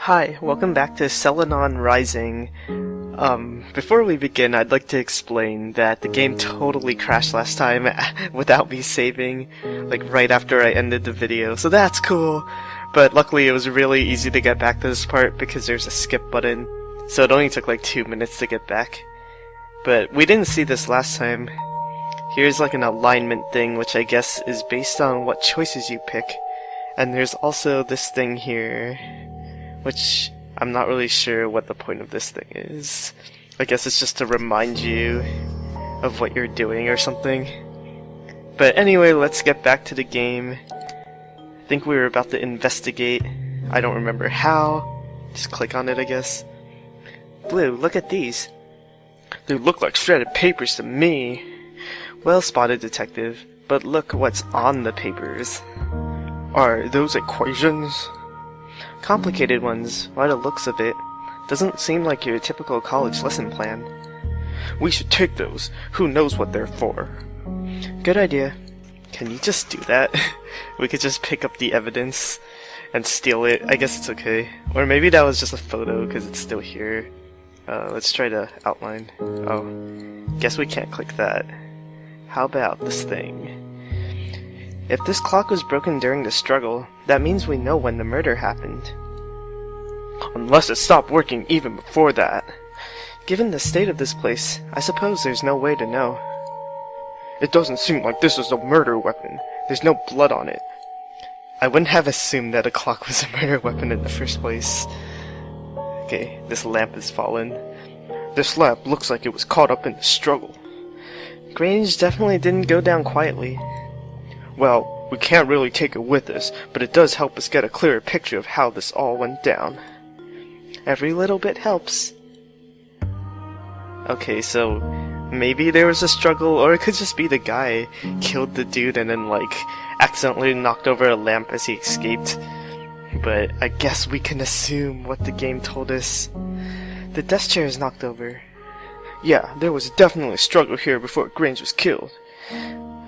Hi, welcome back to Selenon Rising. Before we begin, I'd like to explain that the game totally crashed last time without me saving, like right after I ended the video, so that's cool. But luckily it was really easy to get back to this part because there's a skip button, so it only took like 2 minutes to get back. But we didn't see this last time. Here's like an alignment thing, which I guess is based on what choices you pick. And there's also this thing here, which I'm not really sure what the point of this thing is. I guess it's just to remind you of what you're doing or something. But anyway, let's get back to the game. I think we were about to investigate. I don't remember how. Just click on it, I guess. Blue, look at these. They look like shredded papers to me. Well spotted, detective. But look what's on the papers. Are those equations? Complicated ones, by the looks of it. Doesn't seem like your typical college lesson plan. We should take those. Who knows what they're for? Good idea. Can you just do that? We could just pick up the evidence and steal it. I guess it's okay. Or maybe that was just a photo because it's still here. Let's try to outline. Oh, guess we can't click that. How about this thing? If this clock was broken during the struggle, that means we know when the murder happened. Unless it stopped working even before that. Given the state of this place, I suppose there's no way to know. It doesn't seem like this is a murder weapon. There's no blood on it. I wouldn't have assumed that a clock was a murder weapon in the first place. Okay, this lamp has fallen. This lamp looks like it was caught up in the struggle. Grange definitely didn't go down quietly. Well, we can't really take it with us, but it does help us get a clearer picture of how this all went down. Every little bit helps. Okay, so maybe there was a struggle, or it could just be the guy killed the dude and then, like, accidentally knocked over a lamp as he escaped. But I guess we can assume what the game told us. The desk chair is knocked over. Yeah, there was definitely a struggle here before Grange was killed.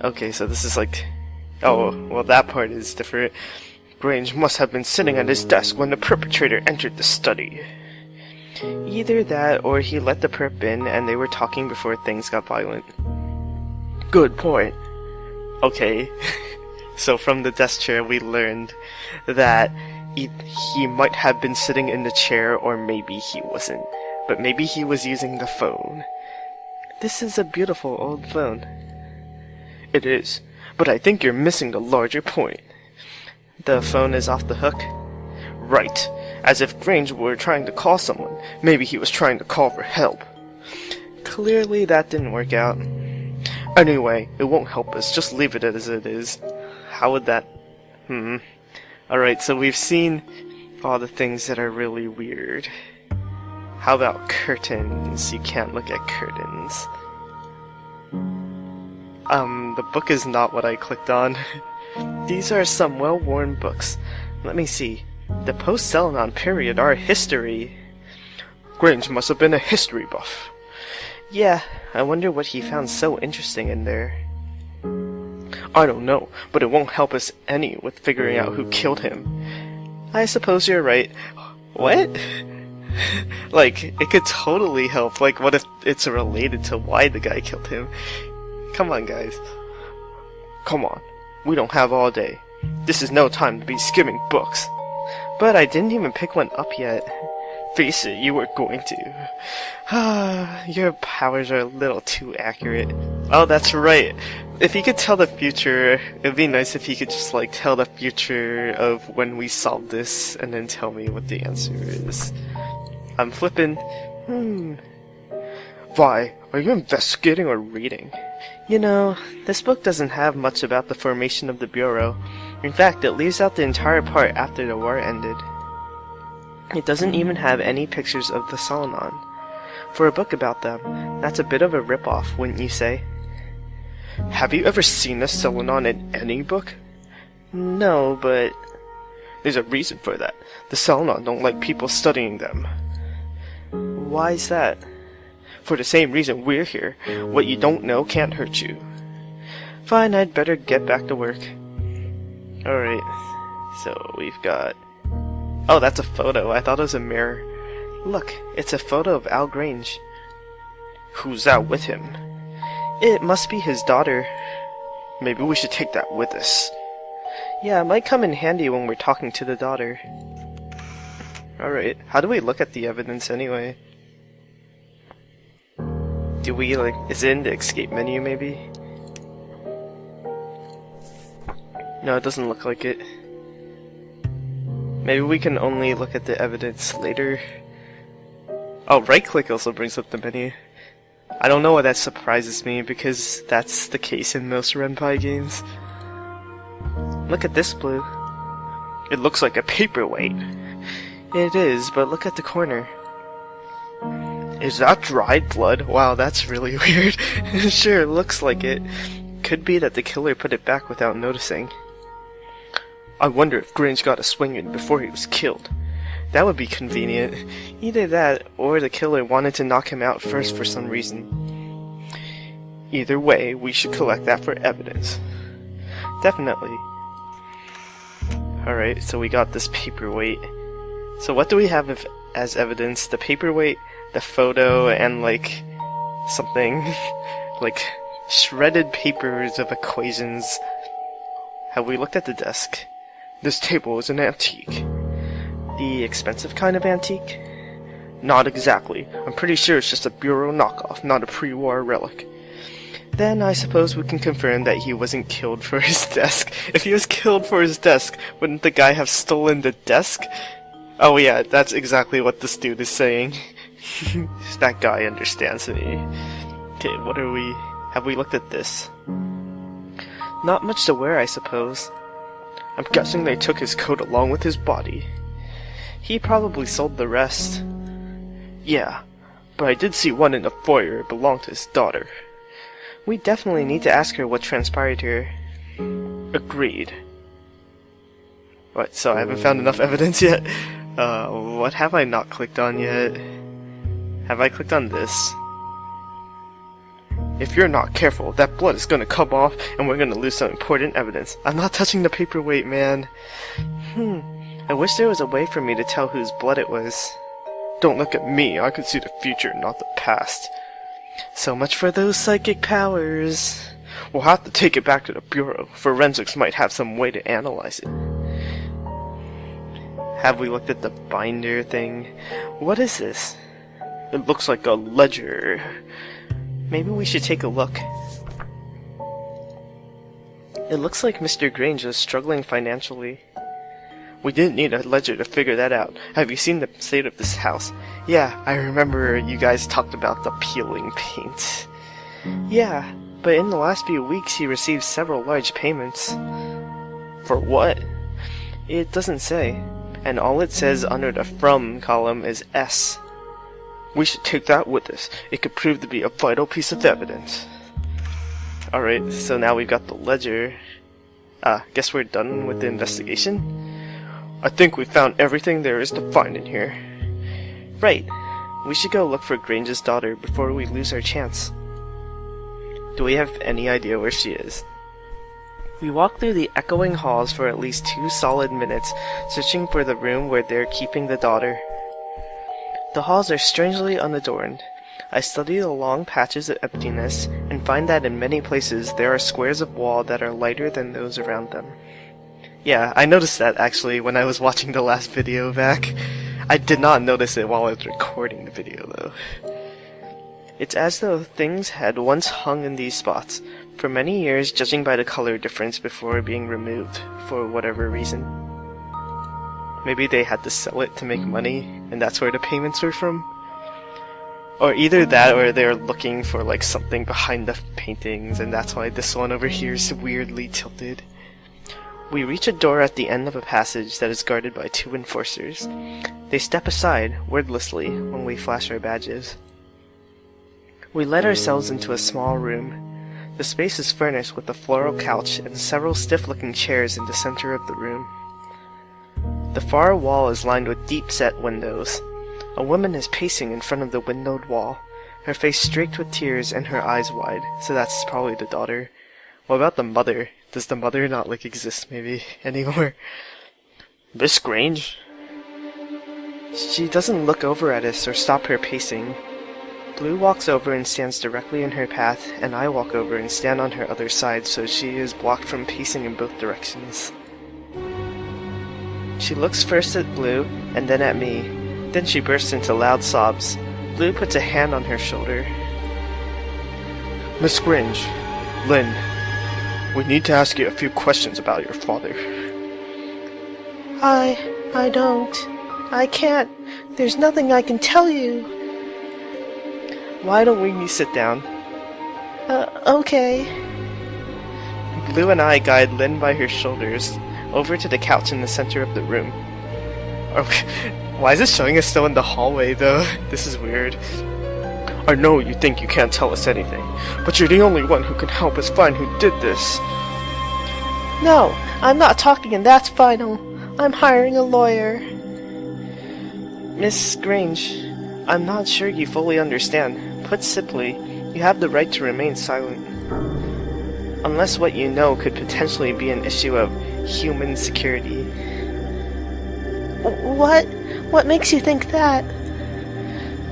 Okay, so this is like... Oh, well that part is different. Grange must have been sitting at his desk when the perpetrator entered the study. Either that, or he let the perp in and they were talking before things got violent. Good point. Okay, so from the desk chair we learned that he might have been sitting in the chair, or maybe he wasn't. But maybe he was using the phone. This is a beautiful old phone. It is. But I think you're missing the larger point. The phone is off the hook? Right. As if Grange were trying to call someone. Maybe he was trying to call for help. Clearly that didn't work out. Anyway, it won't help us. Just leave it as it is. How would that... Alright, so we've seen all the things that are really weird. How about curtains? You can't look at curtains. The book is not what I clicked on. These are some well-worn books. Let me see. The post-Selenon period, our history. Grange must have been a history buff. Yeah, I wonder what he found so interesting in there. I don't know, but it won't help us any with figuring out who killed him. I suppose you're right. What? Like, it could totally help. Like, what if it's related to why the guy killed him? Come on, guys. Come on. We don't have all day. This is no time to be skimming books. But I didn't even pick one up yet. Face it, you were going to. Your powers are a little too accurate. Oh, that's right. If he could tell the future, it'd be nice if he could just, like, tell the future of when we solve this and then tell me what the answer is. I'm flipping. Why? Are you investigating or reading? You know, this book doesn't have much about the formation of the Bureau. In fact, it leaves out the entire part after the war ended. It doesn't even have any pictures of the Selenon. For a book about them, that's a bit of a rip-off, wouldn't you say? Have you ever seen a Selenon in any book? No, but... There's a reason for that. The Selenon don't like people studying them. Why's that? For the same reason we're here. What you don't know can't hurt you. Fine, I'd better get back to work. Alright, so we've got Oh, that's a photo. I thought it was a mirror. Look, it's a photo of Al Grange. Who's that with him? It must be his daughter. Maybe we should take that with us. Yeah, it might come in handy when we're talking to the daughter. Alright, how do we look at the evidence anyway? Do we, is it in the escape menu maybe? No, it doesn't look like it. Maybe we can only look at the evidence later. Oh, right click also brings up the menu. I don't know why that surprises me, because that's the case in most Ren'Py games. Look at this blue. It looks like a paperweight. It is, but look at the corner. Is that dried blood? Wow, that's really weird. Sure, looks like it. Could be that the killer put it back without noticing. I wonder if Grange got a swing in before he was killed. That would be convenient. Either that, or the killer wanted to knock him out first for some reason. Either way, we should collect that for evidence. Definitely. Alright, so we got this paperweight. So what do we have as evidence? The paperweight, the photo, and something like shredded papers of equations. Have we looked at the desk? This table is an antique. The expensive kind of antique? Not exactly. I'm pretty sure it's just a bureau knockoff, not a pre-war relic. Then I suppose we can confirm that he wasn't killed for his desk. If he was killed for his desk, wouldn't the guy have stolen the desk? Oh yeah, that's exactly what this dude is saying. That guy understands me. Okay, what are we... Have we looked at this? Not much to wear, I suppose. I'm guessing they took his coat along with his body. He probably sold the rest. Yeah, but I did see one in the foyer. It belonged to his daughter. We definitely need to ask her what transpired here. Agreed. What, so I haven't found enough evidence yet? What have I not clicked on yet? Have I clicked on this? If you're not careful, that blood is gonna come off and we're gonna lose some important evidence. I'm not touching the paperweight, man. I wish there was a way for me to tell whose blood it was. Don't look at me, I can see the future, not the past. So much for those psychic powers. We'll have to take it back to the Bureau. Forensics might have some way to analyze it. Have we looked at the binder thing? What is this? It looks like a ledger. Maybe we should take a look. It looks like Mr. Grange is struggling financially. We didn't need a ledger to figure that out. Have you seen the state of this house? Yeah, I remember you guys talked about the peeling paint. Yeah, but in the last few weeks he received several large payments. For what? It doesn't say. And all it says under the from column is S. We should take that with us. It could prove to be a vital piece of evidence. Alright, so now we've got the ledger. Guess we're done with the investigation? I think we found everything there is to find in here. Right. We should go look for Grange's daughter before we lose our chance. Do we have any idea where she is? We walk through the echoing halls for at least 2 solid minutes, searching for the room where they're keeping the daughter. The halls are strangely unadorned. I study the long patches of emptiness, and find that in many places there are squares of wall that are lighter than those around them. Yeah, I noticed that actually when I was watching the last video back. I did not notice it while I was recording the video though. It's as though things had once hung in these spots, for many years judging by the color difference before being removed, for whatever reason. Maybe they had to sell it to make money, and that's where the payments were from? Or either that, or they're looking for something behind the paintings, and that's why this one over here is weirdly tilted. We reach a door at the end of a passage that is guarded by 2 enforcers. They step aside, wordlessly, when we flash our badges. We let ourselves into a small room. The space is furnished with a floral couch and several stiff-looking chairs in the center of the room. The far wall is lined with deep-set windows. A woman is pacing in front of the windowed wall, her face streaked with tears and her eyes wide, so that's probably the daughter. What about the mother? Does the mother not exist maybe anymore? Miss Grange? She doesn't look over at us or stop her pacing. Blue walks over and stands directly in her path, and I walk over and stand on her other side so she is blocked from pacing in both directions. She looks first at Blue, and then at me. Then she bursts into loud sobs. Blue puts a hand on her shoulder. Miss Grange, Lynn, we need to ask you a few questions about your father. I don't. I can't. There's nothing I can tell you. Why don't we sit down? Okay. Blue and I guide Lynn by her shoulders over to the couch in the center of the room. Why is it showing us still in the hallway, though? This is weird. I know you think you can't tell us anything, but you're the only one who can help us find who did this. No, I'm not talking and that's final. I'm hiring a lawyer. Miss Grange, I'm not sure you fully understand. Put simply, you have the right to remain silent. Unless what you know could potentially be an issue of human security. What? What makes you think that?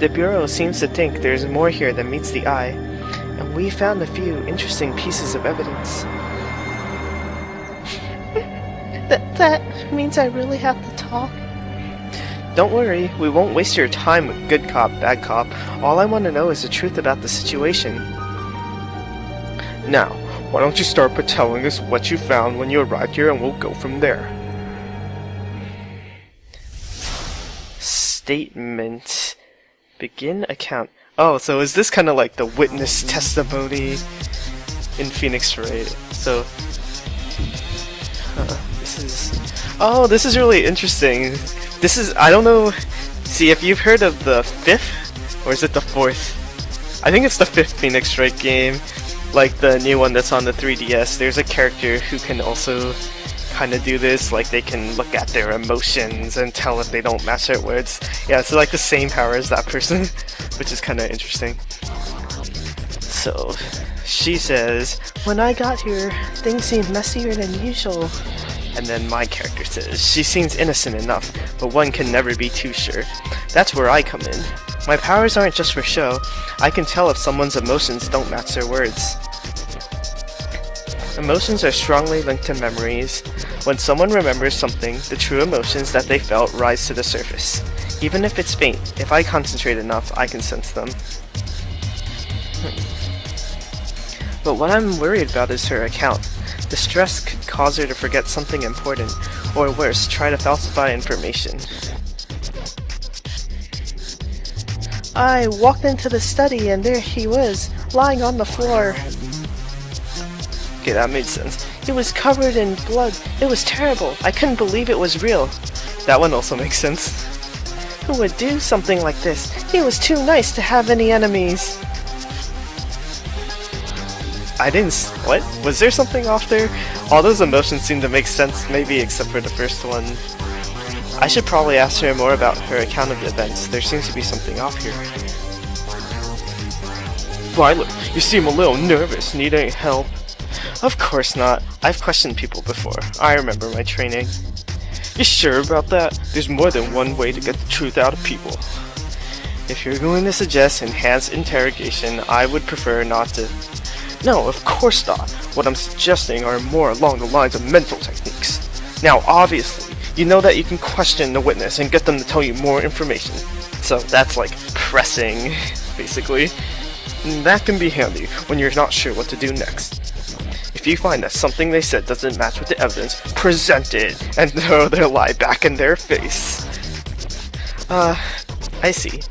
The Bureau seems to think there's more here than meets the eye, and we found a few interesting pieces of evidence. That means I really have to talk? Don't worry, we won't waste your time with good cop, bad cop. All I want to know is the truth about the situation. Now, why don't you start by telling us what you found when you arrived here and we'll go from there. Statement. Begin account. Oh, so is this kind of like the witness testimony in Phoenix Wright? So, this is really interesting. This is, I don't know, see if you've heard of the 5th, or is it the 4th? I think it's the 5th Phoenix Wright game, like the new one that's on the 3DS. There's a character who can also kind of do this, like they can look at their emotions and tell if they don't match their words. Yeah, it's like the same power as that person, which is kind of interesting. So, she says, when I got here, things seemed messier than usual. And then my character says, she seems innocent enough, but one can never be too sure. That's where I come in. My powers aren't just for show. I can tell if someone's emotions don't match their words. Emotions are strongly linked to memories. When someone remembers something, the true emotions that they felt rise to the surface. Even if it's faint, if I concentrate enough, I can sense them. But what I'm worried about is her account. The stress could cause her to forget something important, or worse, try to falsify information. I walked into the study and there he was, lying on the floor. Okay, that made sense. He was covered in blood. It was terrible. I couldn't believe it was real. That one also makes sense. Who would do something like this? He was too nice to have any enemies. What? Was there something off there? All those emotions seem to make sense, maybe except for the first one. I should probably ask her more about her account of the events. There seems to be something off here. Violet, you seem a little nervous. Need any help? Of course not. I've questioned people before. I remember my training. You sure about that? There's more than one way to get the truth out of people. If you're going to suggest enhanced interrogation, I would prefer not to. No, of course not. What I'm suggesting are more along the lines of mental techniques. Now, obviously, you know that you can question the witness and get them to tell you more information. So that's like pressing, basically. And that can be handy when you're not sure what to do next. If you find that something they said doesn't match with the evidence, present it and throw their lie back in their face. I see.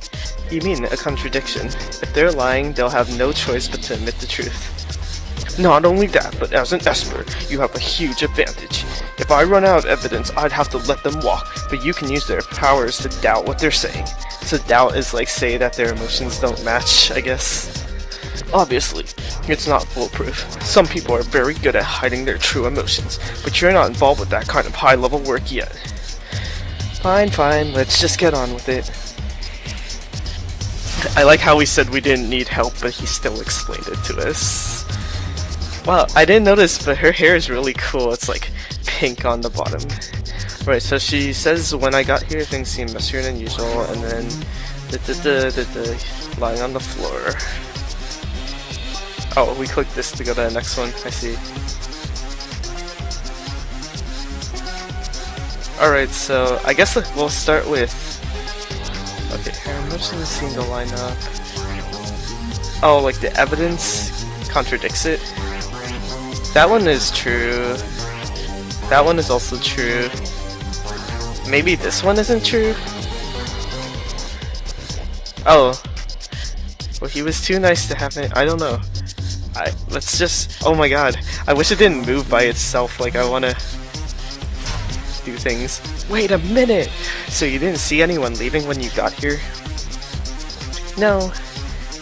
You mean a contradiction. If they're lying, they'll have no choice but to admit the truth. Not only that, but as an Esper, you have a huge advantage. If I run out of evidence, I'd have to let them walk, but you can use their powers to doubt what they're saying. So doubt is like say that their emotions don't match, I guess. Obviously, it's not foolproof. Some people are very good at hiding their true emotions, but you're not involved with that kind of high-level work yet. Fine, let's just get on with it. I like how we said we didn't need help, but he still explained it to us. Wow, I didn't notice, but her hair is really cool. It's like pink on the bottom. Right, so she says, when I got here, things seemed messier than usual, and then lying on the floor. Oh, we clicked this to go to the next one. I see. Alright, so I guess we'll start with... Okay, her emotions seem to line up. Oh, like the evidence contradicts it? That one is true. That one is also true. Maybe this one isn't true? Oh. Well, he was too nice to have it. I don't know. Let's just... Oh my god. I wish it didn't move by itself like I wanna do things. Wait a minute! So you didn't see anyone leaving when you got here? No.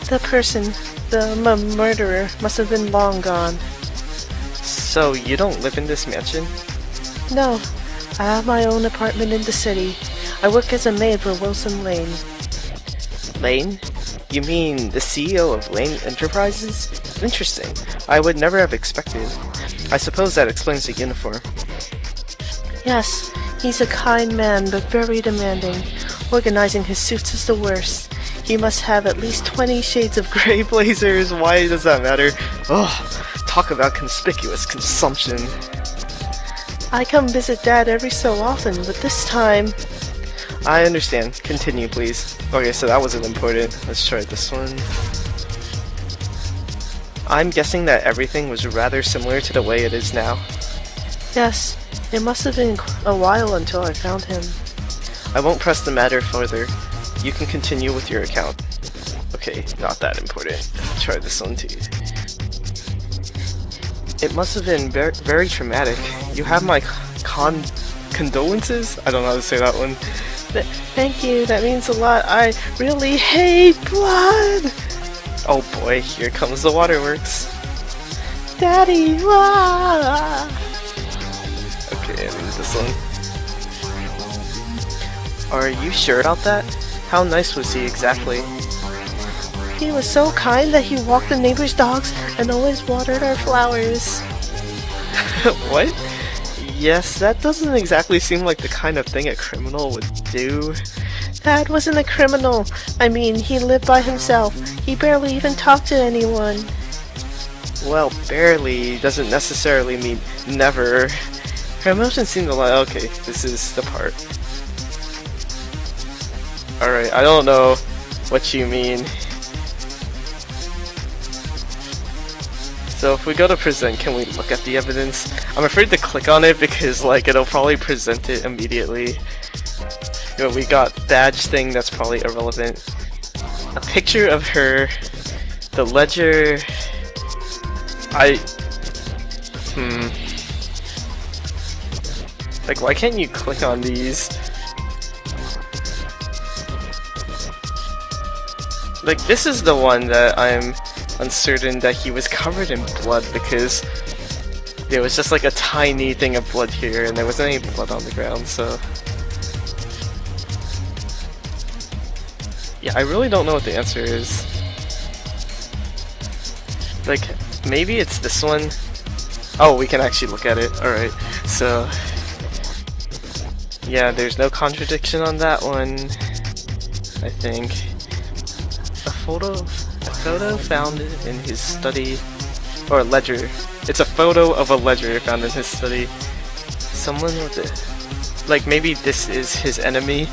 The person, the murderer, must have been long gone. So you don't live in this mansion? No. I have my own apartment in the city. I work as a maid for Wilson Lane. Lane? You mean the CEO of Lane Enterprises? Interesting. I would never have expected. I suppose that explains the uniform. Yes, he's a kind man, but very demanding. Organizing his suits is the worst. He must have at least 20 shades of gray blazers. Why does that matter? Ugh, talk about conspicuous consumption. I come visit Dad every so often, but this time... I understand. Continue, please. Okay, so that wasn't important. Let's try this one. I'm guessing that everything was rather similar to the way it is now. Yes, it must have been a while until I found him. I won't press the matter further. You can continue with your account. Okay, not that important. Try this one too. It must have been very traumatic. You have my condolences? I don't know how to say that one. Thank you, that means a lot. I really hate blood! Oh boy, here comes the waterworks. Daddy! Ah! Okay, I need this one. Are you sure about that? How nice was he exactly? He was so kind that he walked the neighbor's dogs and always watered our flowers. What? Yes, that doesn't exactly seem like the kind of thing a criminal would do. Dad wasn't a criminal. I mean, he lived by himself. He barely even talked to anyone. Well, barely doesn't necessarily mean never. Her emotions seem to lie. Okay, this is the part. Alright, I don't know what you mean. So if we go to present, can we look at the evidence? I'm afraid to click on it because like it'll probably present it immediately. You know, we got badge thing that's probably irrelevant. A picture of her, the ledger. Like, why can't you click on these? Like, this is the one that I'm uncertain that he was covered in blood because there was just like a tiny thing of blood here and there wasn't any blood on the ground, so... Yeah, I really don't know what the answer is. Like, maybe it's this one? Oh, we can actually look at it. Alright, so... Yeah, there's no contradiction on that one, I think. A photo found in his study, or a ledger. It's a photo of a ledger found in his study. Someone with it. Like, maybe this is his enemy?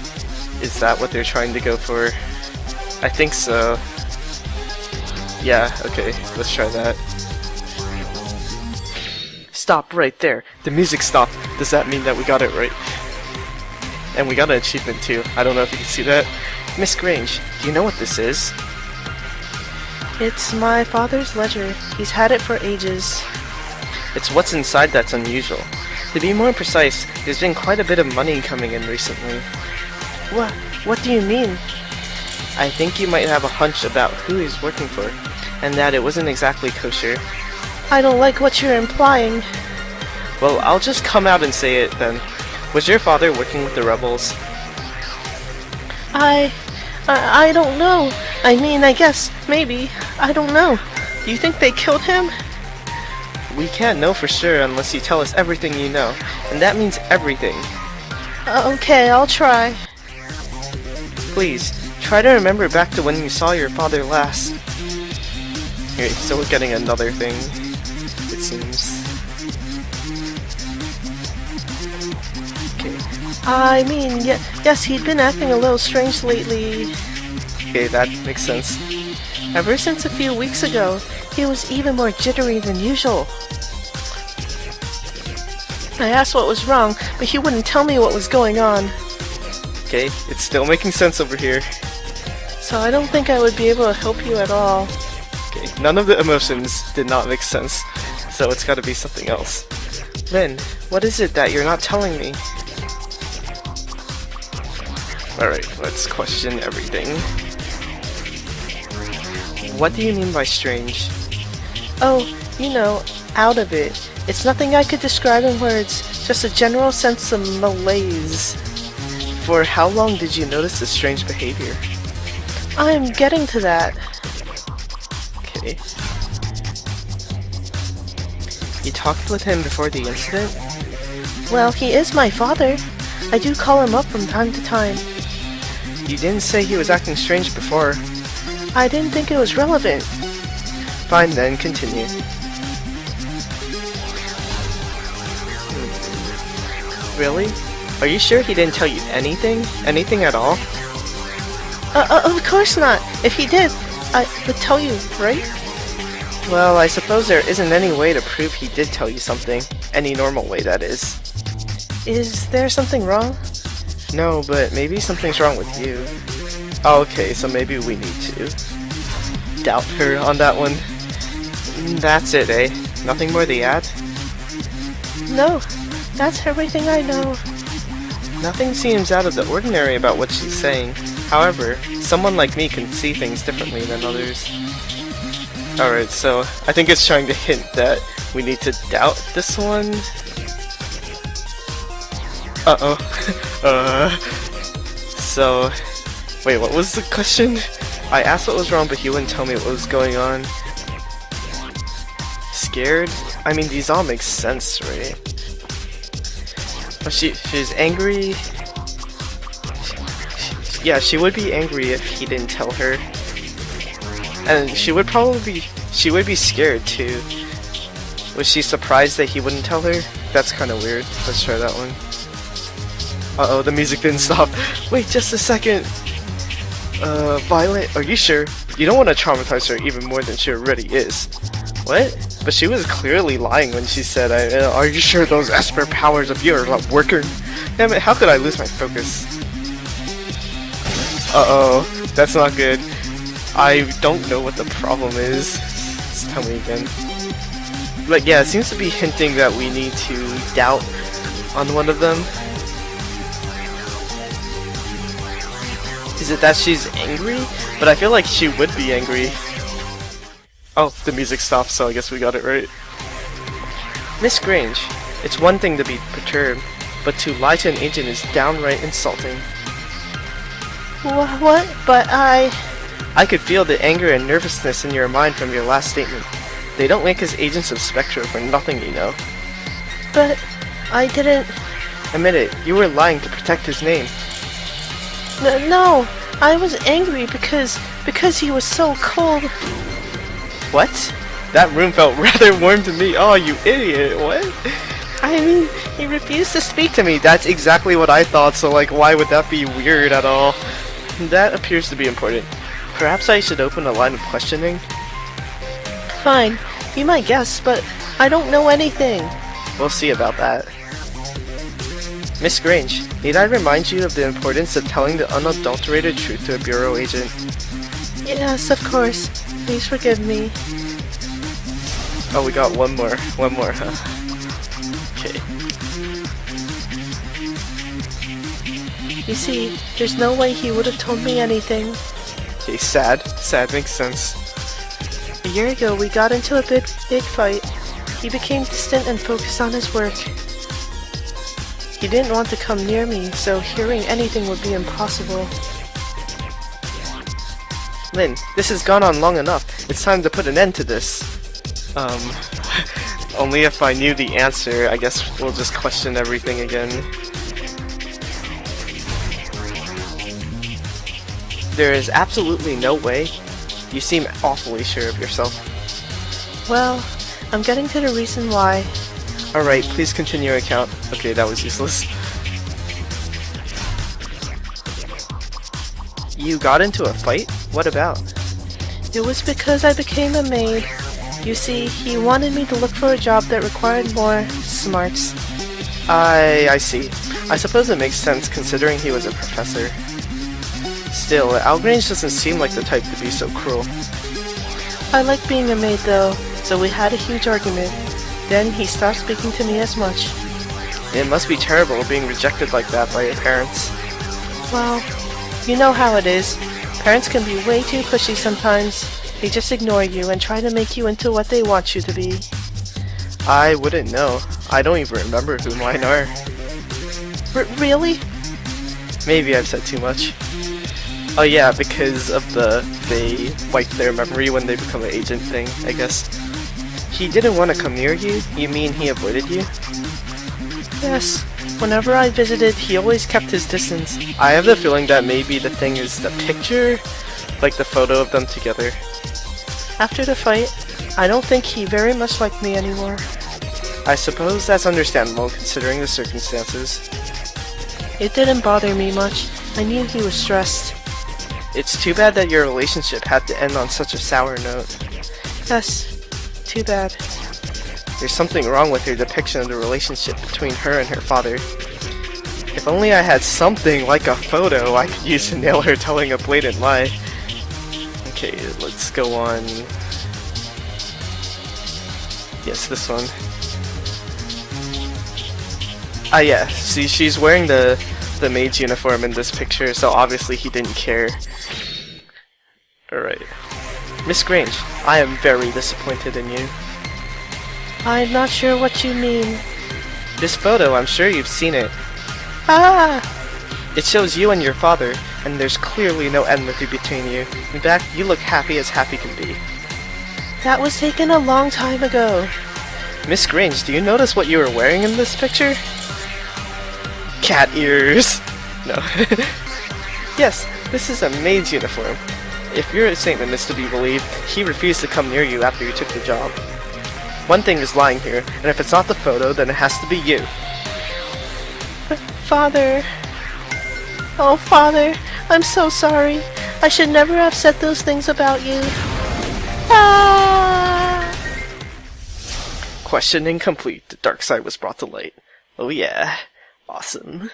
Is that what they're trying to go for? I think so. Yeah, okay, let's try that. Stop right there. The music stopped. Does that mean that we got it right? And we got an achievement too. I don't know if you can see that. Miss Grange, do you know what this is? It's my father's ledger. He's had it for ages. It's what's inside that's unusual. To be more precise, there's been quite a bit of money coming in recently. What do you mean? I think you might have a hunch about who he's working for, and that it wasn't exactly kosher. I don't like what you're implying. Well, I'll just come out and say it then. Was your father working with the rebels? I don't know. I mean, I guess, maybe. I don't know. Do you think they killed him? We can't know for sure unless you tell us everything you know, and that means everything. Okay, I'll try. Please, try to remember back to when you saw your father last. Okay, so we're getting another thing, it seems. Okay. I mean, yes, he'd been acting a little strange lately. Okay, that makes sense. Ever since a few weeks ago, he was even more jittery than usual. I asked what was wrong, but he wouldn't tell me what was going on. Okay, it's still making sense over here. So I don't think I would be able to help you at all. Okay, none of the emotions did not make sense, so it's gotta be something else. Lynn, what is it that you're not telling me? Alright, let's question everything. What do you mean by strange? Oh, you know, out of it. It's nothing I could describe in words, just a general sense of malaise. For how long did you notice this strange behavior? I'm getting to that. Okay. You talked with him before the incident? Well, he is my father. I do call him up from time to time. You didn't say he was acting strange before. I didn't think it was relevant. Fine then, continue. Really? Are you sure he didn't tell you anything? Anything at all? Of course not. If he did, I would tell you, right? Well, I suppose there isn't any way to prove he did tell you something. Any normal way, that is. Is there something wrong? No, but maybe something's wrong with you. Oh, okay, so maybe we need to doubt her on that one. That's it, eh? Nothing more to add? No, that's everything I know. Nothing seems out of the ordinary about what she's saying. However, someone like me can see things differently than others. Alright, so I think it's trying to hint that we need to doubt this one. So, wait, what was the question? I asked what was wrong, but he wouldn't tell me what was going on. Scared? I mean, these all make sense, right? Oh, she's angry. Yeah, she would be angry if he didn't tell her. And she would be scared too. Was she surprised that he wouldn't tell her? That's kind of weird. Let's try that one. Uh-oh, the music didn't stop. Wait, just a second. Violet, are you sure? You don't want to traumatize her even more than she already is. What? But she was clearly lying when she said, are you sure those Esper powers of yours are working? Damn it, how could I lose my focus? Uh-oh, that's not good. I don't know what the problem is. Just tell me again. But yeah, it seems to be hinting that we need to doubt on one of them. Is it that she's angry? But I feel like she would be angry. Oh, the music stopped, so I guess we got it right. Miss Grange, it's one thing to be perturbed, but to lie to an agent is downright insulting. What? But I could feel the anger and nervousness in your mind from your last statement. They don't make us agents of Spectra for nothing, you know. But I didn't... Admit it, you were lying to protect his name. No, I was angry because he was so cold. What? That room felt rather warm to me. Oh, you idiot, what? I mean, he refused to speak To me, that's exactly what I thought, so like, why would that be weird at all? That appears to be important. Perhaps I should open a line of questioning? Fine, be my guest, but I don't know anything. We'll see about that. Miss Grange, need I remind you of the importance of telling the unadulterated truth to a Bureau agent? Yes, of course. Please forgive me. Oh, we got one more, huh? Okay. You see, there's no way he would have told me anything. Okay, sad makes sense. A year ago, we got into a big fight. He became distant and focused on his work. He didn't want to come near me, so hearing anything would be impossible. Lynn, this has gone on long enough. It's time to put an end to this. Only if I knew the answer, I guess we'll just question everything again. There is absolutely no way. You seem awfully sure of yourself. Well, I'm getting to the reason why. Alright, please continue your account. Okay, that was useless. You got into a fight? What about? It was because I became a maid. You see, he wanted me to look for a job that required more smarts. I see. I suppose it makes sense considering he was a professor. Still, Algrange doesn't seem like the type to be so cruel. I like being a maid though, so we had a huge argument. Then he stopped speaking to me as much. It must be terrible being rejected like that by your parents. Well, you know how it is. Parents can be way too pushy sometimes. They just ignore you and try to make you into what they want you to be. I wouldn't know. I don't even remember who mine are. Really? Maybe I've said too much. Oh yeah, because of they wipe their memory when they become an agent thing, I guess. He didn't want to come near you? You mean he avoided you? Yes. Whenever I visited, he always kept his distance. I have the feeling that maybe the thing is the picture, like the photo of them together. After the fight, I don't think he very much liked me anymore. I suppose that's understandable considering the circumstances. It didn't bother me much. I knew he was stressed. It's too bad that your relationship had to end on such a sour note. Yes, too bad. There's something wrong with your depiction of the relationship between her and her father. If only I had something like a photo I could use to nail her telling a blatant lie. Okay, let's go on. Yes, this one. Ah yeah, see, she's wearing the maid's uniform in this picture, so obviously he didn't care. Alright. Miss Grange, I am very disappointed in you. I'm not sure what you mean. This photo, I'm sure you've seen it. Ah! It shows you and your father, and there's clearly no enmity between you. In fact, you look happy as happy can be. That was taken a long time ago. Miss Grange, do you notice what you were wearing in this picture? Cat ears! No. Yes, this is a maid's uniform. If your statement is to be believed, he refused to come near you after you took the job. One thing is lying here, and if it's not the photo, then it has to be you. Father. Oh, Father, I'm so sorry. I should never have said those things about you. Ah! Question incomplete. The dark side was brought to light. Oh yeah. Awesome.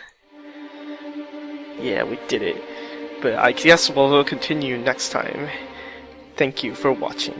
Yeah, we did it. But I guess we'll continue next time. Thank you for watching.